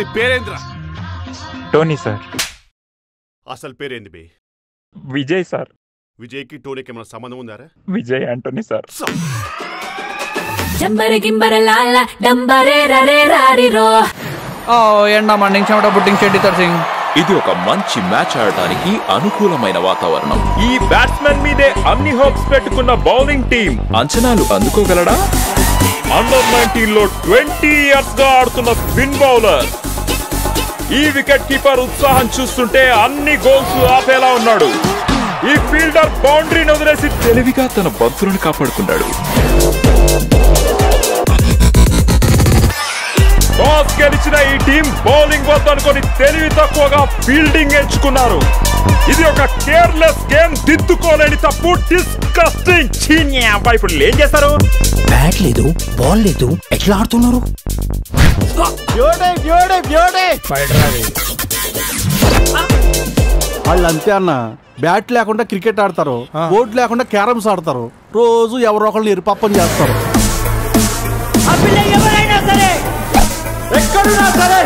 నీ పేరేంద్రా? Tony sir. అసలు పేరేంది బే? విజయ్ సార్. విజయ్కి టోనీకి ఏమైనా సంబంధం ఉందారా? విజయ్ ఆంటోనీ సార్. ఎండా మండింగ్ చెమట పుట్టింగ్ చెడ్డి తరసింగ్. ఇది ఒక మంచి మ్యాచ్ ఆడటానికి అనుకూలమైన వాతావరణం. ఈ బ్యాట్స్మెన్ మీదే అన్ని హోప్స్ పెట్టుకున్న బౌలింగ్ టీం అంచనాలు అందుకోగలడా? అండర్ 19 లో 20 ఇయర్స్ గా ఆడుతున్న స్పిన్ బౌలర్. ఈ వికెట్ కీపర్ ఉత్సాహం చూస్తుంటే అన్ని గోల్స్ ఆపేలా ఉన్నాడు. ఈ ఫీల్డర్ బౌండరీని వదిలేసి తెలివిగా తన బంతులను కాపాడుకున్నాడు. టాస్ గెలిచిన ఈ టీం బౌలింగ్ వద్దనుకొని తెలివి తక్కువగా ఫీల్డింగ్ ఎంచుకున్నారు. ఇది ఒక కేర్లెస్ గేమ్, దిద్దుకోలేని తప్పు. డిస్కస్టింగ్. ఇప్పుడు ఏం చేస్తారు? బ్యాట్ లేదు, బాల్ లేదు, ఎట్లా ఆడుతున్నారు? వాళ్ళు అంతే అన్న. బ్యాట్ లేకుండా క్రికెట్ ఆడతారు, బోర్డు లేకుండా క్యారమ్స్ ఆడతారు, రోజు ఎవరో ఒకళ్ళు ఎరుపప్పని చేస్తారు. ఎవరైనా సరే, ఎక్కడున్నా సరే,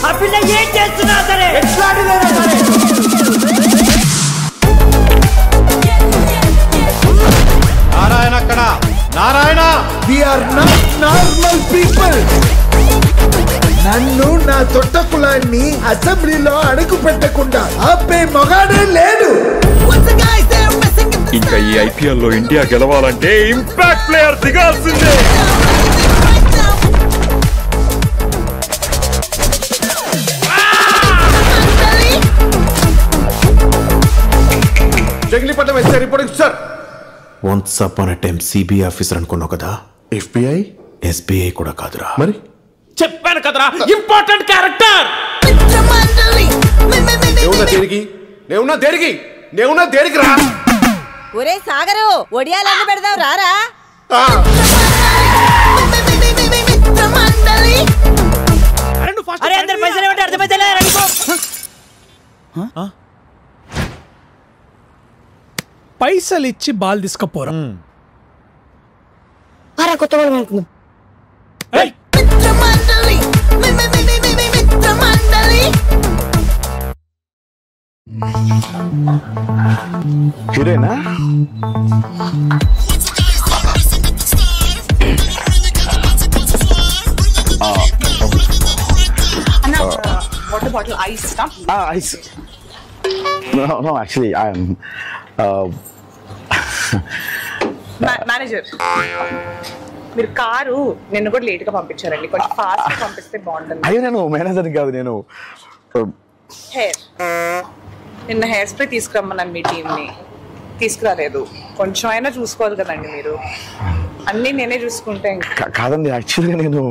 ఆ పిల్ల ఏం చేస్తున్నా సరే, ఎట్లాంటిదైనా సరే, నారాయణ అక్కడ Narayana. We are not normal people. నన్ను నా తొట్ట కులాన్ని అసెంబ్లీలో అడుగు పెట్టకుండా ఆపే మగాడే లేడు. ఇంకా ఈ ఐపీఎల్ లో ఇండియా గెలవాలంటే ఇంపాక్ట్ ప్లేయర్ దిగాల్సిందే. Jangilipatnam SI reporting sir. Once upon a time CBI officer అనుకున్నావు కదా, FBI ఎస్బీఐ కూడా కాదురా. మరి చెప్పాను కదరా, ఇంపార్టెంట్ క్యారెక్టర్. నేనున్నా దేనికి రా. ఒరే సాగరు, ఒడియాలన్నీ పెడదాం రారా. అరే అందరు పైసలు ఏమంటే అర్థమైతే పైసలు ఇచ్చి బాల్ తీసుకపోరా. కొత్త వాళ్ళు అనుకుందాం. హీరోయినా? Water bottle, ice stuff. Ice. No, actually, I am. Manager. మీరు కారు నిన్ను కూడా లేట్ గా పంపించారండి, కొంచెం ఫాస్ట్ పంపిస్తే బాగుంటుంది. అయ్యో నేను మేనేజర్ కాదు, నేను నిన్న హెయిర్ స్ప్రే తీసుకురమ్మన్నాను మీ టీంని, తీసుకురాలేదు. కొంచెం అయినా చూసుకోవాలి కదండి మీరు. అన్నీ నేనే చూసుకుంటే కాదండి. యాక్చువల్గా నేను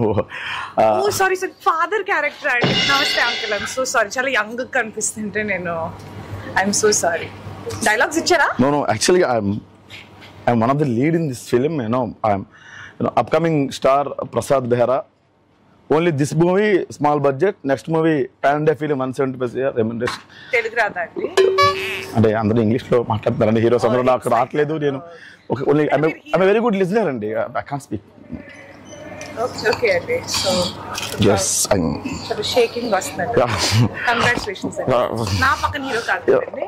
సారీ సార్, ఫాదర్ క్యారెక్టర్ అండి. నమస్తే అంకుల్, ఐఎమ్ సో సారీ. చాలా యంగ్ కనిపిస్తుంటే నేను ఐఎమ్ సో సారీ. డైలాగ్స్ ఇచ్చారా? No, actually I'm one of the lead in this film. I'm upcoming star Prasad Behera. Only this movie small budget, next movie pan-India film 175 remuneration. Telugu రాదా అండి? అంటే అందరూ English లో మాట్లాడుతున్నారండి. Heroes అందరూ నాకు రావట్లేదు. నేను only I'm very good listener అండి. I can't speak. ఓకే అండి. సో yes చాలా షేకింగ్ వస్తుంది. కంగ్రాట్యులేషన్స్ అండి. నా పక్కన హీరో కాదు అండి.